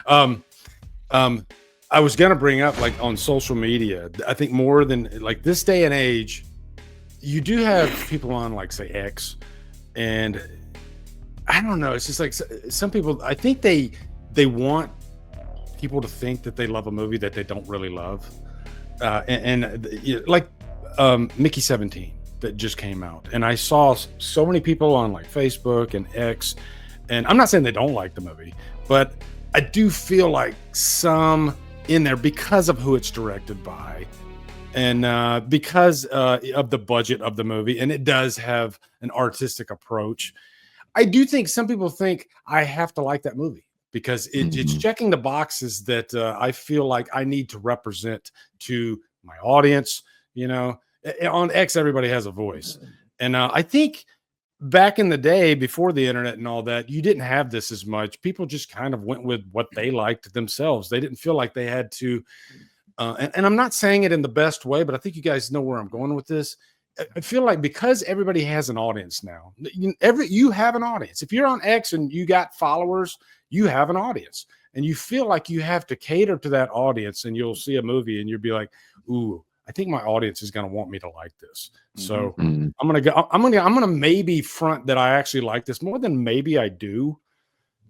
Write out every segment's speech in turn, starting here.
Um, I was gonna bring up like on social media. I think more than like this day and age, you do have people on like say X, and I don't know. It's just like some people. I think they want people to think that they love a movie that they don't really love, like Mickey 17 that just came out, and I saw so many people on like Facebook and X, and I'm not saying they don't like the movie, but I do feel like some in there because of who it's directed by, and because of the budget of the movie, and it does have an artistic approach. I do think some people think I have to like that movie because it's checking the boxes that I feel like I need to represent to my audience. You know, on X, everybody has a voice. And I think back in the day, before the internet and all that, you didn't have this as much. People just kind of went with what they liked themselves. They didn't feel like they had to. And I'm not saying it in the best way, but I think you guys know where I'm going with this. I feel like because everybody has an audience now, you have an audience. If you're on X and you got followers, you have an audience, and you feel like you have to cater to that audience. And you'll see a movie and you'll be like, "Ooh, I think my audience is going to want me to like this." So I'm gonna maybe front that I actually like this more than maybe I do.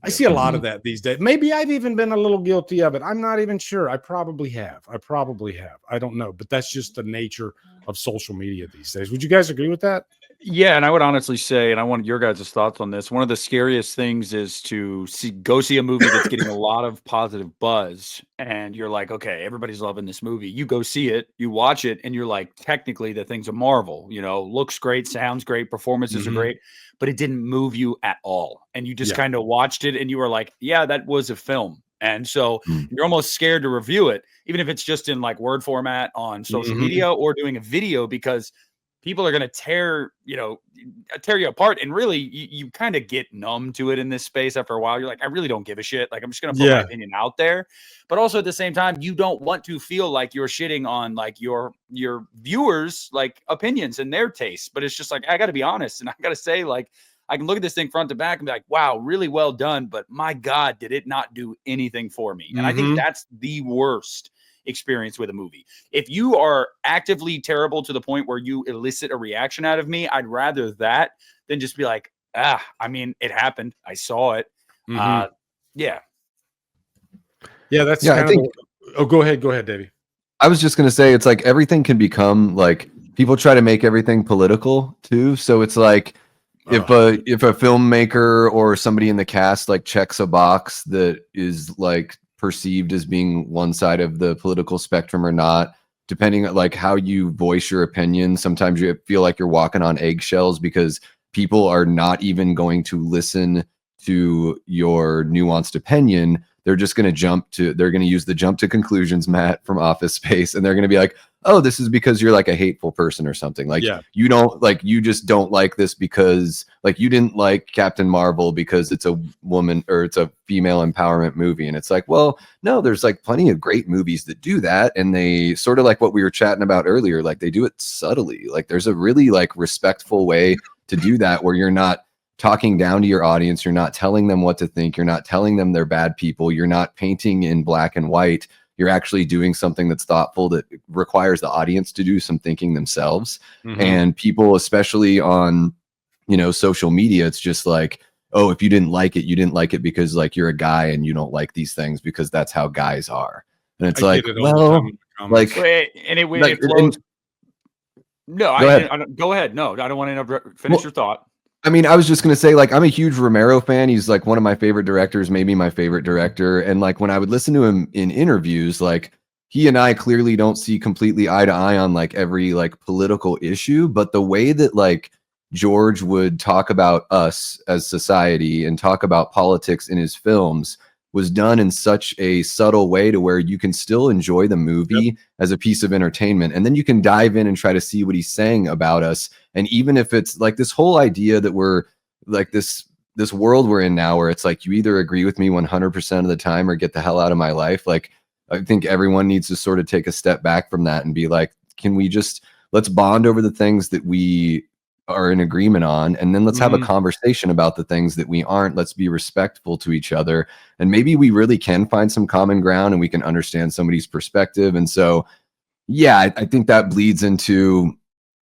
I see a lot of that these days. Maybe I've even been a little guilty of it. I'm not even sure. I probably have. I don't know, but that's just the nature of social media these days. Would you guys agree with that? Yeah, and I would honestly say, and I want your guys' thoughts on this. One of the scariest things is to go see a movie that's getting a lot of positive buzz, and you're like, okay, everybody's loving this movie. You go see it, you watch it, and you're like, technically, the thing's a marvel. You know, looks great, sounds great, performances are great, but it didn't move you at all, and you just kind of watched it, and you were like, yeah, that was a film. And so you're almost scared to review it, even if it's just in like word format on social media or doing a video, because people are going to tear you apart. And really, you kind of get numb to it in this space after a while. You're like, I really don't give a shit. Like, I'm just going to put my opinion out there. But also at the same time, you don't want to feel like you're shitting on like your viewers, like opinions and their tastes. But it's just like, I got to be honest. And I got to say, like, I can look at this thing front to back and be like, wow, really well done. But my God, did it not do anything for me? And I think that's the worst experience with a movie. If you are actively terrible to the point where you elicit a reaction out of me, I'd rather that than just be like, I mean, it happened. I saw it. Yeah. Yeah, that's kind of go ahead, Davey. I was just going to say, it's like everything can become like, people try to make everything political too. So it's like, if a filmmaker or somebody in the cast like checks a box that is like perceived as being one side of the political spectrum or not, depending on like how you voice your opinion, sometimes you feel like you're walking on eggshells because people are not even going to listen to your nuanced opinion. They're just going to they're going to use the jump to conclusions, Matt, from Office Space. And they're going to be like, oh, this is because you're like a hateful person or something. Like you don't like, you just don't like this because like you didn't like Captain Marvel because it's a woman or it's a female empowerment movie. And it's like, well, no, there's like plenty of great movies that do that. And they sort of like what we were chatting about earlier, like they do it subtly. Like there's a really like respectful way to do that where you're not talking down to your audience. You're not telling them what to think. You're not telling them they're bad people. You're not painting in black and white. You're actually doing something that's thoughtful, that requires the audience to do some thinking themselves. And people, especially on, social media, it's just like, oh, if you didn't like it, you didn't like it because like you're a guy and you don't like these things because that's how guys are. And it's like, well, like, it flows. No, go ahead. No, I don't want to interrupt. Finish your thought. I mean, I was just going to say, like, I'm a huge Romero fan. He's like one of my favorite directors, maybe my favorite director. And like when I would listen to him in interviews, like he and I clearly don't see completely eye to eye on like every like political issue. But the way that like George would talk about us as society and talk about politics in his films was done in such a subtle way to where you can still enjoy the movie as a piece of entertainment. And then you can dive in and try to see what he's saying about us. And even if it's like this whole idea that we're like this world we're in now, where it's like, you either agree with me 100% of the time or get the hell out of my life. Like, I think everyone needs to sort of take a step back from that and be like, can we just, let's bond over the things that we are in agreement on, and then let's have a conversation about the things that we aren't. Let's be respectful to each other, and maybe we really can find some common ground and we can understand somebody's perspective. And so yeah, I think that bleeds into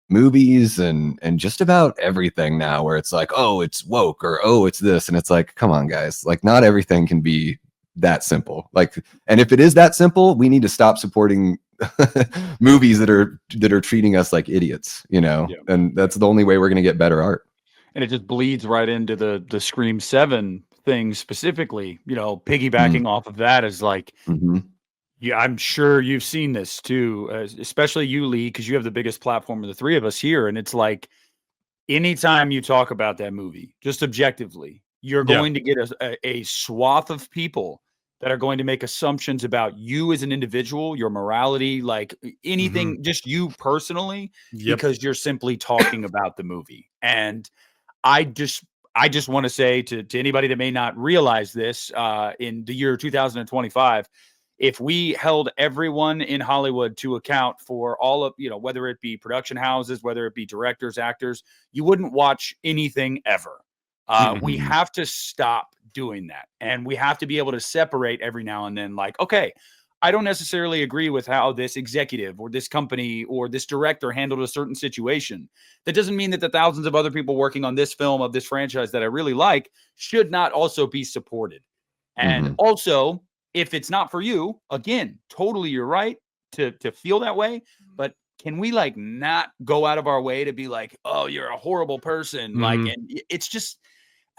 movies and just about everything now, where it's like, oh, it's woke, or oh, it's this, and it's like, come on guys, like not everything can be that simple. Like, and if it is that simple, we need to stop supporting movies that are treating us like idiots, you know. And that's the only way we're going to get better art. And it just bleeds right into the Scream 7 thing specifically, you know, piggybacking off of that is like, yeah, I'm sure you've seen this too, especially you, Lee, because you have the biggest platform of the three of us here. And it's like, anytime you talk about that movie, just objectively, you're going to get a swath of people that are going to make assumptions about you as an individual, your morality, like anything, just you personally, because you're simply talking about the movie. And I just want to say to anybody that may not realize this, in the year 2025, if we held everyone in Hollywood to account for all of, you know, whether it be production houses, whether it be directors, actors, you wouldn't watch anything ever. We have to stop doing that. And we have to be able to separate every now and then, like, okay, I don't necessarily agree with how this executive or this company or this director handled a certain situation. That doesn't mean that the thousands of other people working on this film of this franchise that I really like should not also be supported. And also, if it's not for you, again, totally, you're right to feel that way. But can we like not go out of our way to be like, oh, you're a horrible person? Like, and it's just,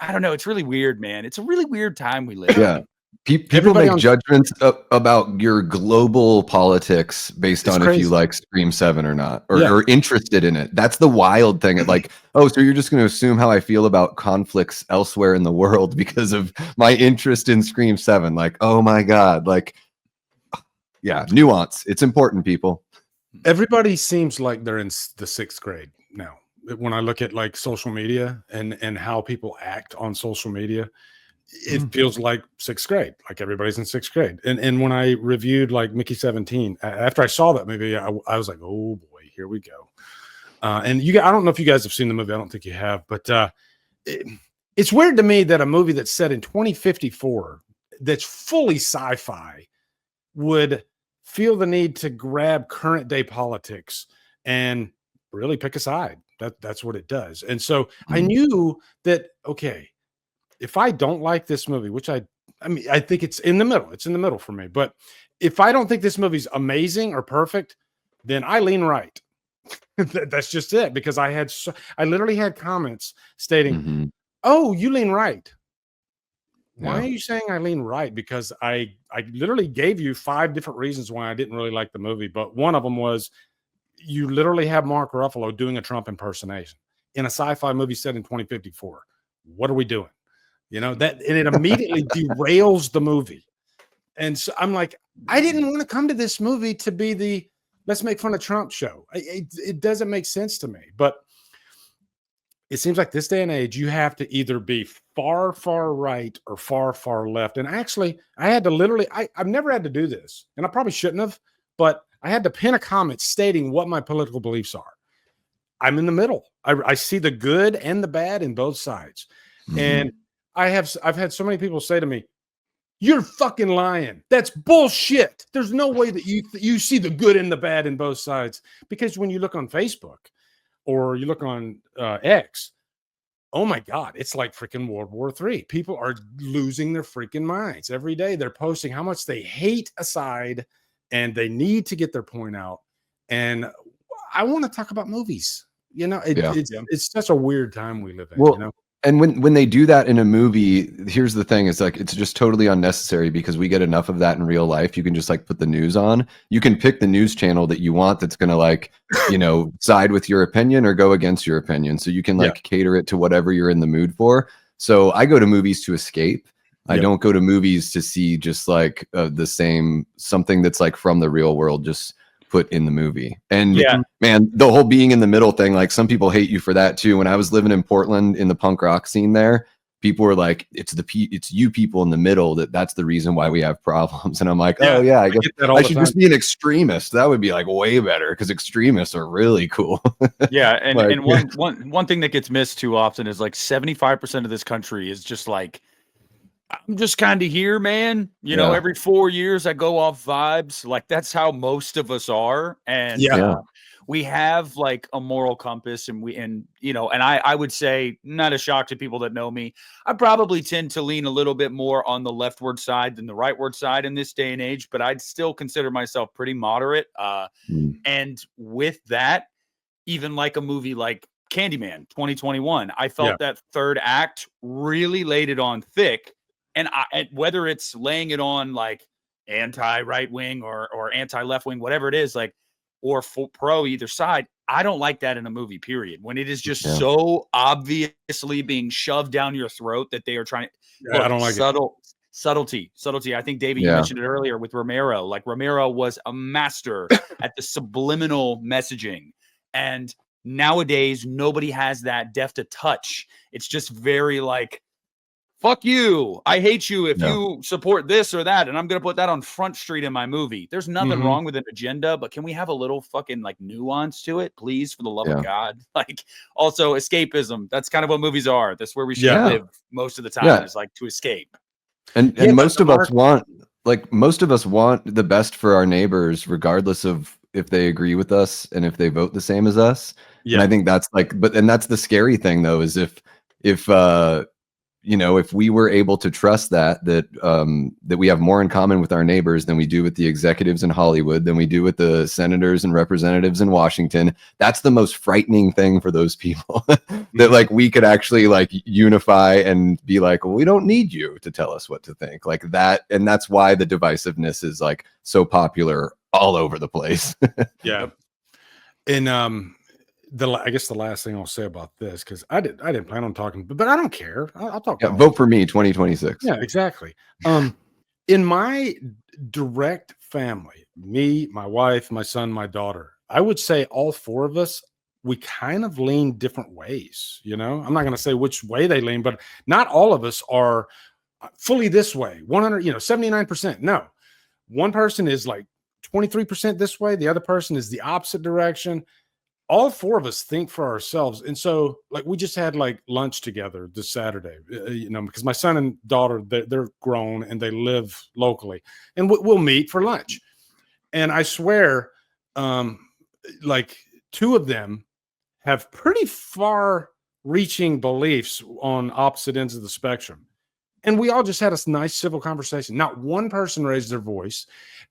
I don't know. It's really weird, man. It's a really weird time we live in. People make judgments about your global politics based on if you like Scream 7 or not, or are interested in it. That's the wild thing. Like, oh, so you're just going to assume how I feel about conflicts elsewhere in the world because of my interest in Scream 7. Like, oh my God. Like, yeah, nuance. It's important, people. Everybody seems like they're in the 6th grade now. When I look at like social media and how people act on social media, it feels like 6th grade, like everybody's in 6th grade. And when I reviewed like Mickey 17, after I saw that movie, I was like, oh boy, here we go. And I don't know if you guys have seen the movie. I don't think you have, but it's weird to me that a movie that's set in 2054, that's fully sci-fi, would feel the need to grab current day politics and really pick a side. That's what it does. And so I knew that, okay, if I don't like this movie, which I mean, I think it's in the middle. It's in the middle for me. But if I don't think this movie's amazing or perfect, then I lean right. That's just it. Because I literally had comments stating, "Oh, you lean right." Why are you saying I lean right? Because I literally gave you 5 different reasons why I didn't really like the movie. But one of them was you literally have Mark Ruffalo doing a Trump impersonation in a sci-fi movie set in 2054. What are we doing? You know, that, and it immediately derails the movie. And so I'm like, I didn't want to come to this movie to be the let's make fun of Trump show. It doesn't make sense to me. But it seems like this day and age, you have to either be far, far right or far, far left. And actually, I had to literally, I've never had to do this, and I probably shouldn't have, but I had to pin a comment stating what my political beliefs are. I'm in the middle. I see the good and the bad in both sides. And I've had so many people say to me, "You're fucking lying. That's bullshit. There's no way that you see the good and the bad in both sides." Because when you look on Facebook or you look on X, oh my God, it's like freaking World War III. People are losing their freaking minds every day. They're posting how much they hate a side and they need to get their point out. And I want to talk about movies. You know, it's such a weird time we live in. Well, you know? And when they do that in a movie, here's the thing: is like it's just totally unnecessary because we get enough of that in real life. You can just like put the news on. You can pick the news channel that you want that's going to like, you know, side with your opinion or go against your opinion. So you can like cater it to whatever you're in the mood for. So I go to movies to escape. I don't go to movies to see just like the same something that's like from the real world just put in the movie. And man, the whole being in the middle thing, like some people hate you for that too. When I was living in Portland in the punk rock scene there, people were like, it's you people in the middle that's the reason why we have problems. And I'm like, Yeah, oh yeah, I guess I should time. just be an extremist. That would be like way better, because extremists are really cool. Yeah, and Like, and one thing that gets missed too often is like 75% of this country is just like, I'm just kind of here, man. You know, Yeah. every 4 years I go off vibes. Like that's how most of us are. And Yeah. we have like a moral compass, and I would say, not a shock to people that know me, I probably tend to lean a little bit more on the leftward side than the rightward side in this day and age, but I'd still consider myself pretty moderate. And with that, even like a movie like Candyman 2021, I felt that third act really laid it on thick. And whether it's laying it on like anti right wing or anti left wing, whatever it is, like, or pro either side, I don't like that in a movie, period. When it is just so obviously being shoved down your throat that they are trying to, I don't like subtlety. I think, David, you mentioned it earlier with Romero. Like, Romero was a master at the subliminal messaging. And nowadays, nobody has that deft a touch. It's just very like, fuck you, I hate you if you support this or that, and I'm gonna put that on Front Street in my movie. There's nothing wrong with an agenda, but can we have a little fucking like nuance to it, please, for the love of God? Like, also escapism. That's kind of what movies are. That's where we should live most of the time, is like to escape. And most of us want the best for our neighbors, regardless of if they agree with us and if they vote the same as us. And I think that's like, and that's the scary thing though, is if if we were able to trust that we have more in common with our neighbors than we do with the executives in Hollywood, than we do with the senators and representatives in Washington, that's the most frightening thing for those people. That like we could actually like unify and be like, well, we don't need you to tell us what to think, like that. And that's why the divisiveness is like so popular all over the place. And I guess the last thing I'll say about this, because I didn't plan on talking, but I don't care. I'll talk. Vote for me, 2026. Yeah, exactly. In my direct family, me, my wife, my son, my daughter, I would say all four of us, we kind of lean different ways. You know, I'm not going to say which way they lean, but not all of us are fully this way. 79%. No, one person is like 23% this way. The other person is the opposite direction. All four of us think for ourselves. And so like, we just had like lunch together this Saturday, because my son and daughter, they're grown and they live locally, and we'll meet for lunch. And I swear, like two of them have pretty far reaching beliefs on opposite ends of the spectrum. And we all just had a nice civil conversation. Not one person raised their voice.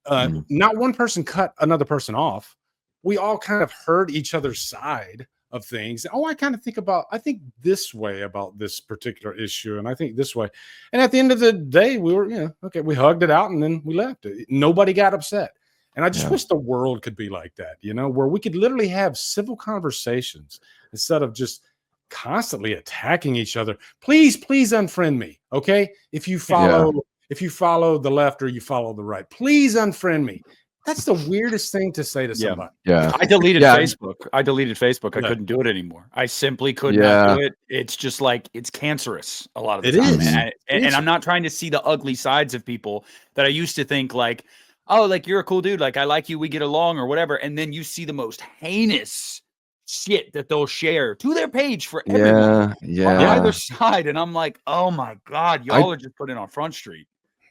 Not one person cut another person off. We all kind of heard each other's side of things. Oh, I think this way about this particular issue, and I think this way. And at the end of the day, we were, we hugged it out and then we left. Nobody got upset. And I just wish the world could be like that, where we could literally have civil conversations instead of just constantly attacking each other. Please unfriend me. Okay. If you follow the left or you follow the right, please unfriend me. That's the weirdest thing to say to somebody. Yeah. I deleted Facebook. I couldn't do it anymore. I simply could not do it. It's just like, it's cancerous a lot of the time. And I'm not trying to see the ugly sides of people that I used to think like, oh, like you're a cool dude. Like I like you. We get along or whatever. And then you see the most heinous shit that they'll share to their page for everyone on either side. And I'm like, oh my God, y'all are just putting on Front Street.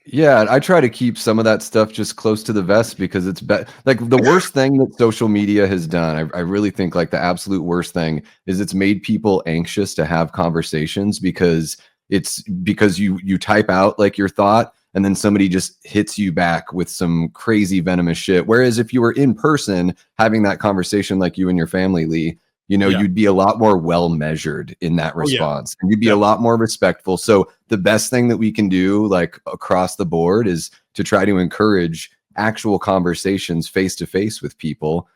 Yeah, I try to keep some of that stuff just close to the vest, because it's like the worst thing that social media has done. I really think like the absolute worst thing is it's made people anxious to have conversations, because you type out like your thought and then somebody just hits you back with some crazy venomous shit. Whereas if you were in person having that conversation like you and your family, Lee, you'd be a lot more well-measured in that response, and you'd be a lot more respectful. So the best thing that we can do like across the board is to try to encourage actual conversations face-to-face with people,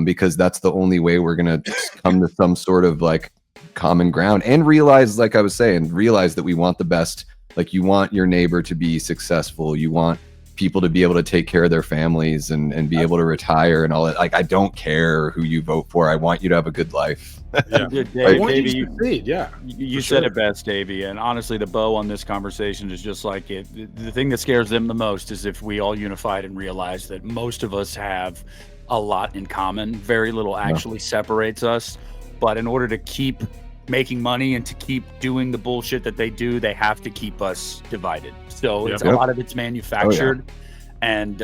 because that's the only way we're going to come to some sort of like common ground, and realize, like I was saying, realize that we want the best. Like you want your neighbor to be successful. You want people to be able to take care of their families and be able to retire and all that. Like, I don't care who you vote for. I want you to have a good life. Yeah. Davey, Yeah. You said it best, Davey. And honestly, the bow on this conversation is just like it. The thing that scares them the most is if we all unified and realized that most of us have a lot in common. Very little actually separates us. But in order to keep making money and to keep doing the bullshit that they do, they have to keep us divided. So a lot of it's manufactured. And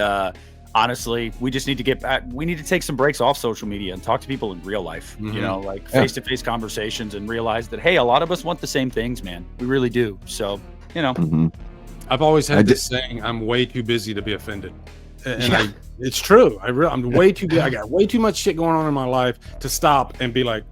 honestly, we just need to get back. We need to take some breaks off social media and talk to people in real life, you know, like face-to-face conversations, and realize that, hey, a lot of us want the same things, man. We really do. So, you know, I've always had this saying, I'm way too busy to be offended. And it's true. I'm way too busy. I got way too much shit going on in my life to stop and be like,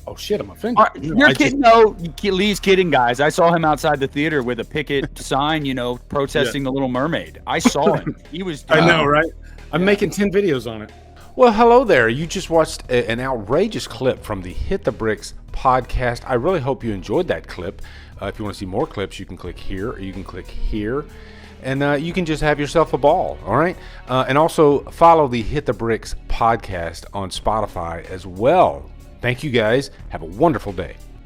oh shit, I'm offended. You're kidding. No, Lee's kidding, guys. I saw him outside the theater with a picket sign, you know, protesting The Little Mermaid. I saw him. He was. I know, right? I'm making 10 videos on it. Well, hello there. You just watched an outrageous clip from the Hit the Bricks podcast. I really hope you enjoyed that clip. If you want to see more clips, you can click here or you can click here. And you can just have yourself a ball, all right? And also follow the Hit the Bricks podcast on Spotify as well. Thank you guys. Have a wonderful day.